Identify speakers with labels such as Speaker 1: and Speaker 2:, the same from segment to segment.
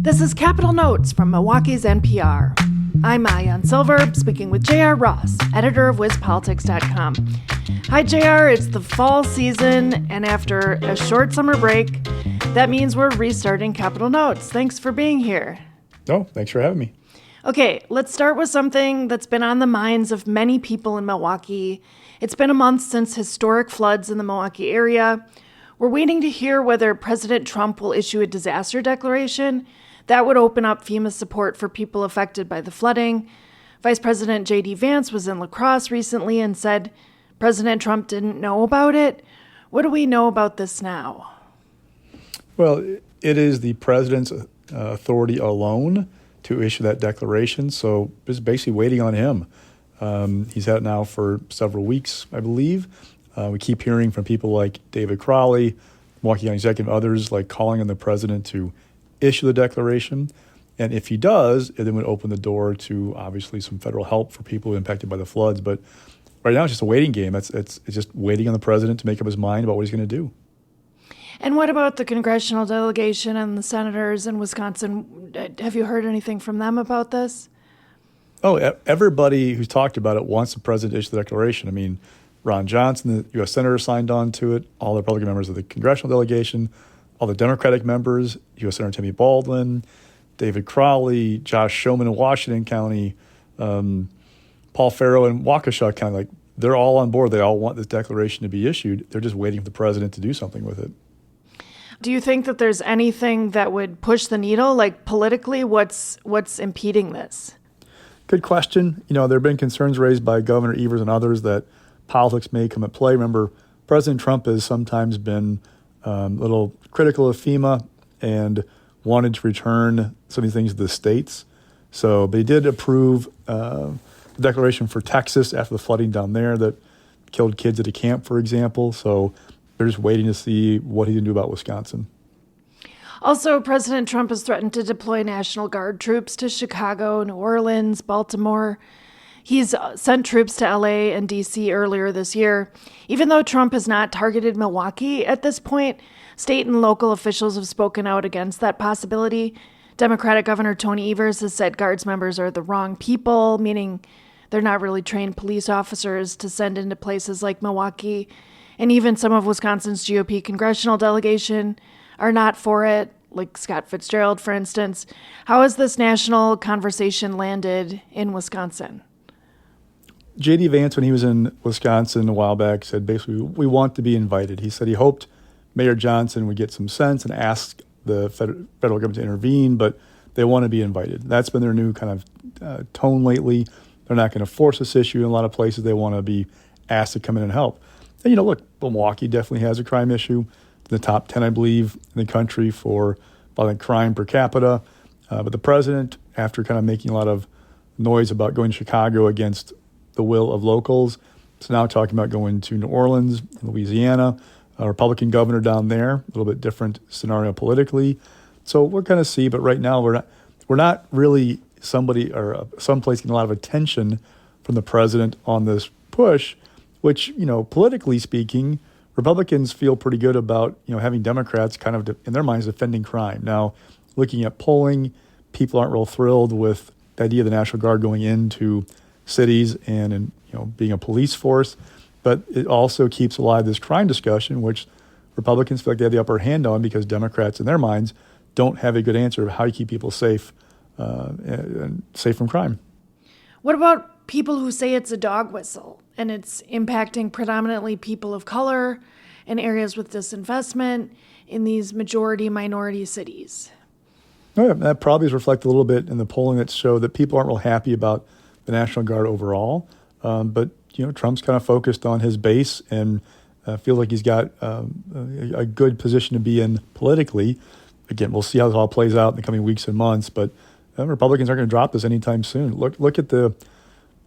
Speaker 1: This is Capital Notes from Milwaukee's NPR. I'm Maayan Silver, speaking with J.R. Ross, editor of WizPolitics.com. Hi, J.R. It's the fall season, and after a short summer break, that means we're restarting Capital Notes. Thanks for being here.
Speaker 2: Oh, thanks for having me.
Speaker 1: Okay, let's start with something that's been on the minds of many people in Milwaukee. It's been a month since historic floods in the Milwaukee area. We're waiting to hear whether President Trump will issue a disaster declaration. That would open up FEMA support for people affected by the flooding. Vice President J.D. Vance was in La Crosse recently and said President Trump didn't know about it. What do we know about this now?
Speaker 2: Well, it is the president's authority alone to issue that declaration, so it's basically waiting on him. He's had it now for several weeks, I believe. We keep hearing from people like David Crowley, Milwaukee County Executive, others like calling on the president to issue the declaration. And if he does, it then would open the door to obviously some federal help for people impacted by the floods. But right now it's just a waiting game. It's just waiting on the president to make up his mind about what he's going to do.
Speaker 1: And what about the congressional delegation and the senators in Wisconsin? Have you heard anything from them about this?
Speaker 2: Oh, everybody who's talked about it wants the president to issue the declaration. I mean, Ron Johnson, the U.S. Senator, signed on to it. All the Republican members of the congressional delegation, all the Democratic members, U.S. Senator Timmy Baldwin, David Crowley, Josh Showman in Washington County, Paul Farrow in Waukesha County. Like, they're all on board. They all want this declaration to be issued. They're just waiting for the president to do something with it.
Speaker 1: Do you think that there's anything that would push the needle? Like, politically, what's impeding this?
Speaker 2: Good question. You know, there have been concerns raised by Governor Evers and others that politics may come at play. Remember, President Trump has sometimes been a little critical of FEMA and wanted to return some of these things to the states. But he did approve the declaration for Texas after the flooding down there that killed kids at a camp, for example. So they're just waiting to see what he can do about Wisconsin.
Speaker 1: Also, President Trump has threatened to deploy National Guard troops to Chicago, New Orleans, Baltimore. He's sent troops to L.A. and D.C. earlier this year. Even though Trump has not targeted Milwaukee at this point, state and local officials have spoken out against that possibility. Democratic Governor Tony Evers has said Guards members are the wrong people, meaning they're not really trained police officers to send into places like Milwaukee. And even some of Wisconsin's GOP congressional delegation are not for it, like Scott Fitzgerald, for instance. How has this national conversation landed in Wisconsin?
Speaker 2: J.D. Vance, when he was in Wisconsin a while back, said basically, we want to be invited. He said he hoped Mayor Johnson would get some sense and ask the federal government to intervene, but they want to be invited. That's been their new kind of tone lately. They're not going to force this issue in a lot of places. They want to be asked to come in and help. And, look, Milwaukee definitely has a crime issue. In the top 10, I believe, in the country for violent crime per capita. But the president, after kind of making a lot of noise about going to Chicago against the will of locals, is now talking about going to New Orleans, Louisiana, a Republican governor down there, a little bit different scenario politically. So we're going to see, but right now we're not really somebody or someplace getting a lot of attention from the president on this push, which, politically speaking, Republicans feel pretty good about, having Democrats kind of, in their minds, defending crime. Now, looking at polling, people aren't real thrilled with the idea of the National Guard going into cities and being a police force. But it also keeps alive this crime discussion, which Republicans feel like they have the upper hand on because Democrats, in their minds, don't have a good answer of how you keep people safe and safe from crime.
Speaker 1: What about people who say it's a dog whistle and it's impacting predominantly people of color and areas with disinvestment in these majority-minority cities?
Speaker 2: Oh, yeah, that probably is reflected a little bit in the polling that showed that people aren't real happy about the National Guard overall. But Trump's kind of focused on his base and feels like he's got a good position to be in politically. Again, we'll see how this all plays out in the coming weeks and months, but Republicans aren't going to drop this anytime soon. Look at the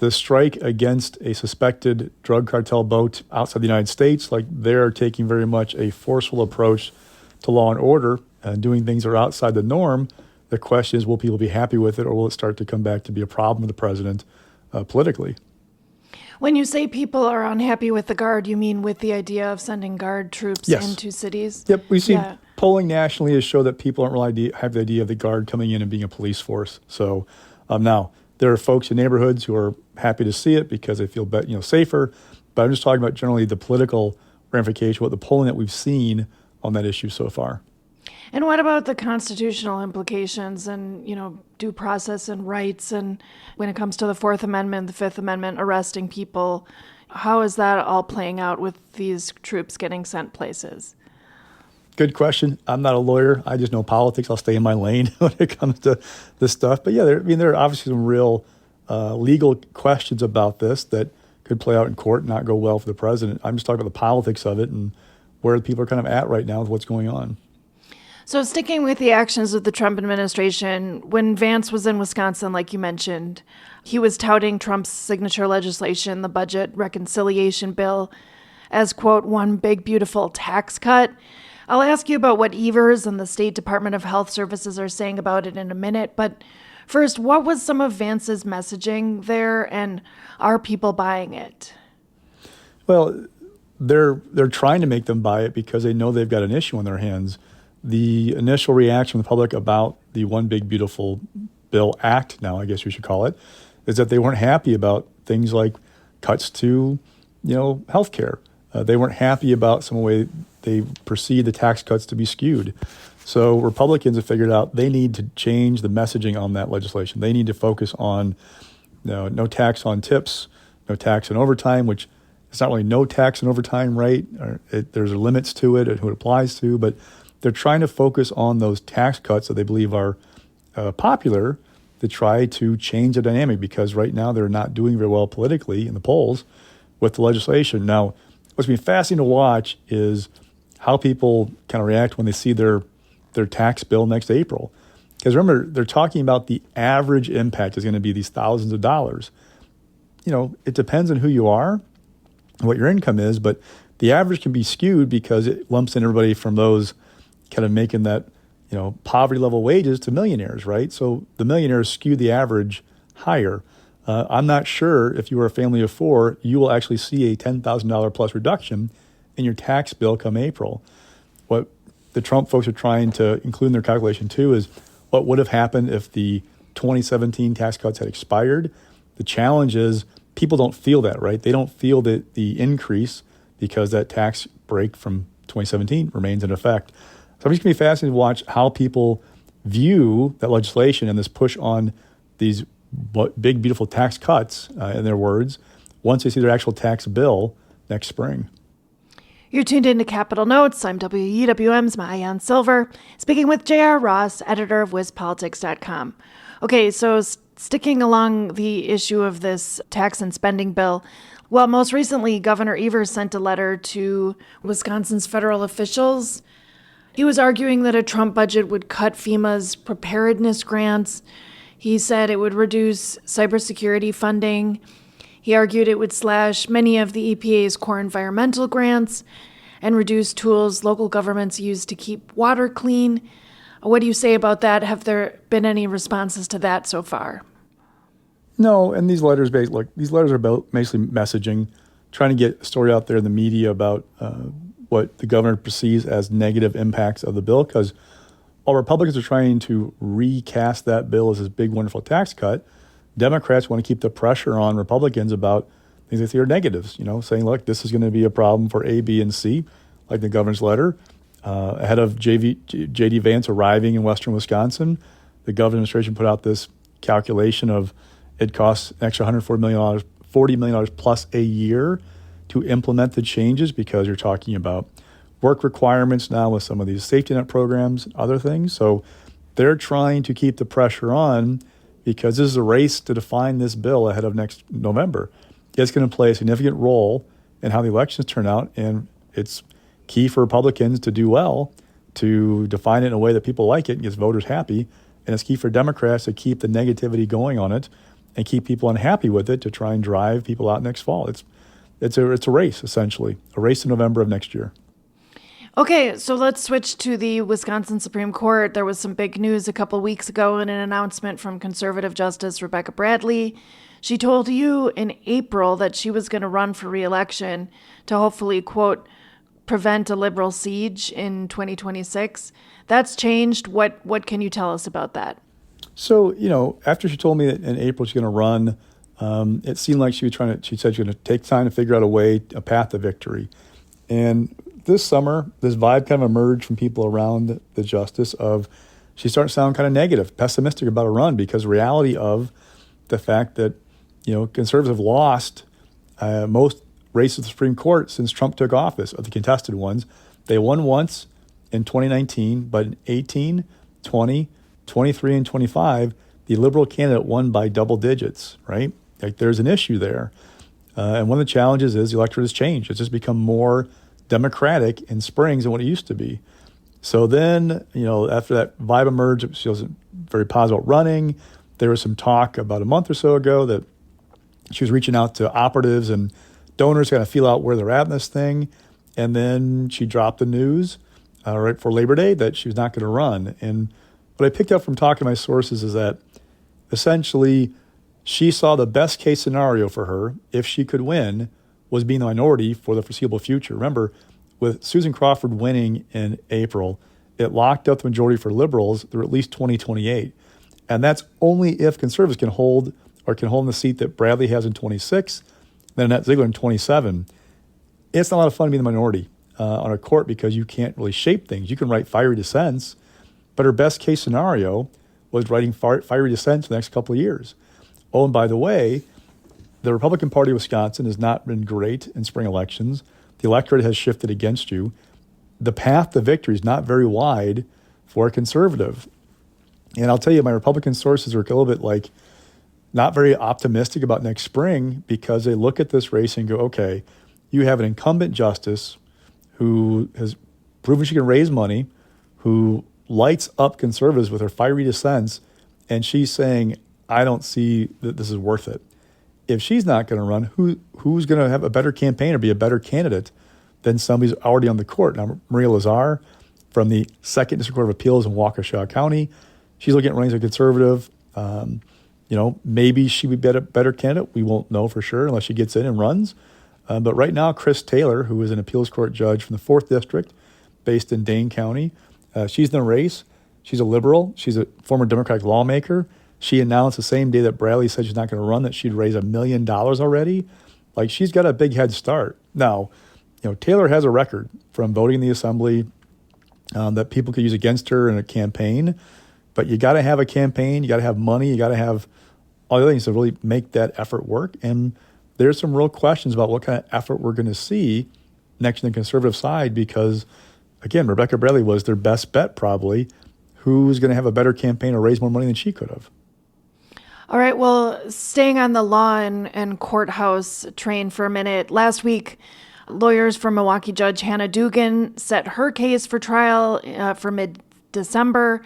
Speaker 2: strike against a suspected drug cartel boat outside the United States. Like, they're taking very much a forceful approach to law and order and doing things that are outside the norm. The question is, will people be happy with it, or will it start to come back to be a problem with the president politically?
Speaker 1: When you say people are unhappy with the Guard, you mean with the idea of sending Guard troops into cities?
Speaker 2: Yep, we've seen polling nationally has showed that people don't really have the idea of the Guard coming in and being a police force. So now there are folks in neighborhoods who are happy to see it because they feel safer. But I'm just talking about generally the political ramification, what the polling that we've seen on that issue so far.
Speaker 1: And what about the constitutional implications and, due process and rights? And when it comes to the Fourth Amendment, the Fifth Amendment, arresting people, how is that all playing out with these troops getting sent places?
Speaker 2: Good question. I'm not a lawyer. I just know politics. I'll stay in my lane when it comes to this stuff. But yeah, there are obviously some real legal questions about this that could play out in court and not go well for the president. I'm just talking about the politics of it and where people are kind of at right now with what's going on.
Speaker 1: So sticking with the actions of the Trump administration, when Vance was in Wisconsin, like you mentioned, he was touting Trump's signature legislation, the budget reconciliation bill, as, quote, one big, beautiful tax cut. I'll ask you about what Evers and the State Department of Health Services are saying about it in a minute. But first, what was some of Vance's messaging there, and are people buying it?
Speaker 2: Well, they're trying to make them buy it because they know they've got an issue on their hands. The initial reaction from the public about the One Big Beautiful Bill Act, now I guess we should call it, is that they weren't happy about things like cuts to, health care. They weren't happy about some way they perceived the tax cuts to be skewed. So Republicans have figured out they need to change the messaging on that legislation. They need to focus on no tax on tips, no tax on overtime, which it's not really no tax on overtime, right? There's limits to it and who it applies to, but they're trying to focus on those tax cuts that they believe are popular to try to change the dynamic because right now they're not doing very well politically in the polls with the legislation. Now, what's been fascinating to watch is how people kind of react when they see their tax bill next April. Because remember, they're talking about the average impact is going to be these thousands of dollars. It depends on who you are and what your income is, but the average can be skewed because it lumps in everybody from those kind of making that, poverty level wages to millionaires, right? So the millionaires skew the average higher. I'm not sure if you are a family of four, you will actually see a $10,000 plus reduction in your tax bill come April. What the Trump folks are trying to include in their calculation too is what would have happened if the 2017 tax cuts had expired. The challenge is people don't feel that, right? They don't feel the increase because that tax break from 2017 remains in effect. So I'm just going to be fascinated to watch how people view that legislation and this push on these big, beautiful tax cuts, in their words, once they see their actual tax bill next spring.
Speaker 1: You're tuned into Capital Notes. I'm WUWM's Maayan Silver, speaking with J.R. Ross, editor of WisPolitics.com. Okay, so sticking along the issue of this tax and spending bill, well, most recently, Governor Evers sent a letter to Wisconsin's federal officials. He was arguing that a Trump budget would cut FEMA's preparedness grants. He said it would reduce cybersecurity funding. He argued it would slash many of the EPA's core environmental grants and reduce tools local governments use to keep water clean. What do you say about that? Have there been any responses to that so far?
Speaker 2: No, and these letters are about basically messaging, trying to get a story out there in the media about what the governor perceives as negative impacts of the bill, because while Republicans are trying to recast that bill as this big, wonderful tax cut, Democrats want to keep the pressure on Republicans about things they see are negatives, saying, look, this is going to be a problem for A, B, and C, like the governor's letter. Ahead of J.D. Vance arriving in western Wisconsin, the government administration put out this calculation of it costs an extra $140 million plus a year to implement the changes because you're talking about work requirements now with some of these safety net programs and other things. So they're trying to keep the pressure on because this is a race to define this bill ahead of next November. It's going to play a significant role in how the elections turn out, and it's key for Republicans to do well, to define it in a way that people like it and gets voters happy, and it's key for Democrats to keep the negativity going on it and keep people unhappy with it to try and drive people out next fall. It's a race, essentially, a race in November of next year.
Speaker 1: Okay, so let's switch to the Wisconsin Supreme Court. There was some big news a couple weeks ago in an announcement from conservative Justice Rebecca Bradley. She told you in April that she was going to run for re-election to hopefully, quote, prevent a liberal siege in 2026. That's changed. What can you tell us about that?
Speaker 2: So, after she told me that in April she's going to run, it seemed like she said she was going to take time to figure out a path to victory. And this summer, this vibe kind of emerged from people around the justice of she started to sound kind of negative, pessimistic about a run because reality of the fact that, conservatives have lost most races of the Supreme Court since Trump took office, of the contested ones. They won once in 2019, but in 18, 20, 23, and 25, the liberal candidate won by double digits, right? Like there's an issue there. And one of the challenges is the electorate has changed. It's just become more Democratic in Springs than what it used to be. So then, after that vibe emerged, she wasn't very positive about running. There was some talk about a month or so ago that she was reaching out to operatives and donors to kind of feel out where they're at in this thing. And then she dropped the news right before Labor Day that she was not going to run. And what I picked up from talking to my sources is that essentially she saw the best case scenario for her, if she could win, was being the minority for the foreseeable future. Remember, with Susan Crawford winning in April, it locked up the majority for liberals through at least 2028. And that's only if conservatives can hold the seat that Bradley has in 26, then Annette Ziegler in 27. It's not a lot of fun to be in the minority on a court because you can't really shape things. You can write fiery dissents, but her best case scenario was writing fiery dissents for the next couple of years. Oh, and by the way, the Republican Party of Wisconsin has not been great in spring elections. The electorate has shifted against you. The path to victory is not very wide for a conservative. And I'll tell you, my Republican sources are a little bit not very optimistic about next spring because they look at this race and go, okay, you have an incumbent justice who has proven she can raise money, who lights up conservatives with her fiery dissents, and she's saying, I don't see that this is worth it. If she's not going to run, who's going to have a better campaign or be a better candidate than somebody who's already on the court? Now, Maria Lazar from the 2nd District Court of Appeals in Waukesha County, she's looking at running as a conservative. Maybe she would be a better candidate. We won't know for sure unless she gets in and runs. But right now, Chris Taylor, who is an appeals court judge from the 4th District based in Dane County, she's in the race. She's a liberal. She's a former Democratic lawmaker. She announced the same day that Bradley said she's not going to run that she'd raise $1 million already. She's got a big head start. Now, Taylor has a record from voting in the assembly that people could use against her in a campaign. But you got to have a campaign. You got to have money. You got to have all the other things to really make that effort work. And there's some real questions about what kind of effort we're going to see next in the conservative side because, again, Rebecca Bradley was their best bet probably. Who's going to have a better campaign or raise more money than she could have?
Speaker 1: All right, well, staying on the law and courthouse train for a minute, last week, lawyers for Milwaukee Judge Hannah Dugan set her case for trial for mid-December.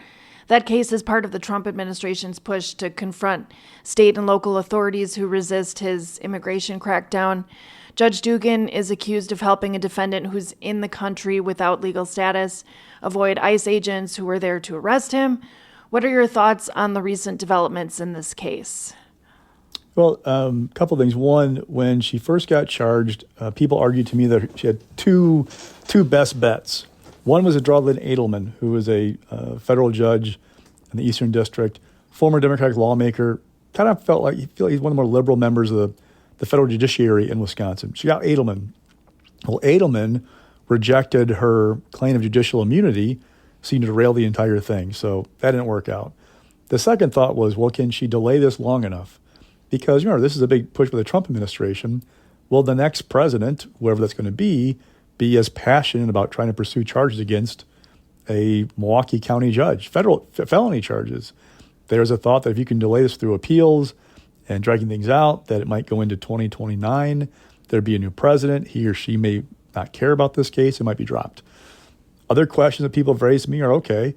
Speaker 1: That case is part of the Trump administration's push to confront state and local authorities who resist his immigration crackdown. Judge Dugan is accused of helping a defendant who's in the country without legal status avoid ICE agents who were there to arrest him. What are your thoughts on the recent developments in this case?
Speaker 2: Well, a couple things. One, when she first got charged, people argued to me that she had two best bets. One was Lynn Edelman, who was a federal judge in the Eastern District, former Democratic lawmaker, kind of felt like he's one of the more liberal members of the federal judiciary in Wisconsin. She got Edelman. Well, Edelman rejected her claim of judicial immunity, seemed to derail the entire thing. So that didn't work out. The second thought was, well, can she delay this long enough? Because, this is a big push for the Trump administration. Will the next president, whoever that's going to be as passionate about trying to pursue charges against a Milwaukee County judge, felony charges? There's a thought that if you can delay this through appeals and dragging things out, that it might go into 2029. There'd be a new president. He or she may not care about this case. It might be dropped. Other questions that people have raised to me are, okay,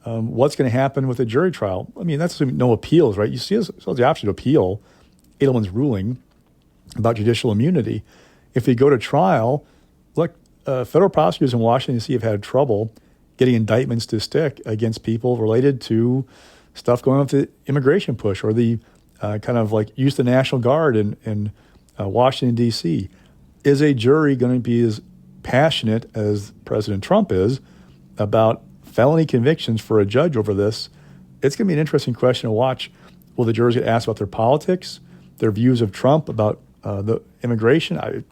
Speaker 2: what's going to happen with a jury trial? I mean, that's assuming no appeals, right? You see the option to appeal Edelman's ruling about judicial immunity. If they go to trial, look, federal prosecutors in Washington, D.C. have had trouble getting indictments to stick against people related to stuff going on with the immigration push or the use the National Guard in Washington, D.C. Is a jury going to be as passionate as President Trump is about felony convictions for a judge over this, it's going to be an interesting question to watch. Will the jurors get asked about their politics, their views of Trump, about the immigration?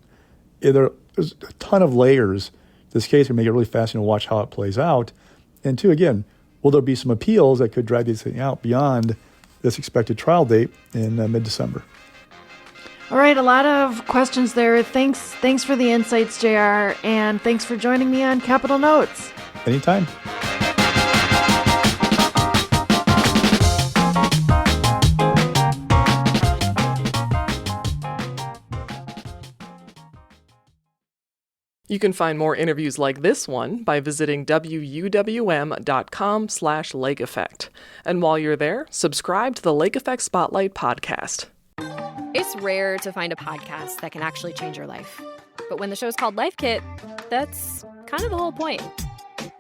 Speaker 2: There's a ton of layers to this case and make it really fascinating to watch how it plays out. And two, again, will there be some appeals that could drag this thing out beyond this expected trial date in mid-December?
Speaker 1: All right, a lot of questions there. Thanks for the insights, JR, and thanks for joining me on Capital Notes.
Speaker 2: Anytime.
Speaker 3: You can find more interviews like this one by visiting wuwm.com/Lake Effect. And while you're there, subscribe to the Lake Effect Spotlight podcast.
Speaker 4: It's rare to find a podcast that can actually change your life. But when the show's called Life Kit, that's kind of the whole point.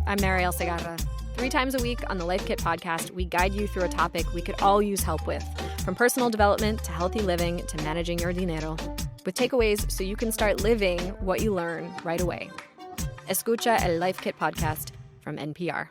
Speaker 4: I'm Mariel Segarra. 3 times a week on the Life Kit podcast, we guide you through a topic we could all use help with, from personal development to healthy living to managing your dinero, with takeaways so you can start living what you learn right away. Escucha el Life Kit podcast from NPR.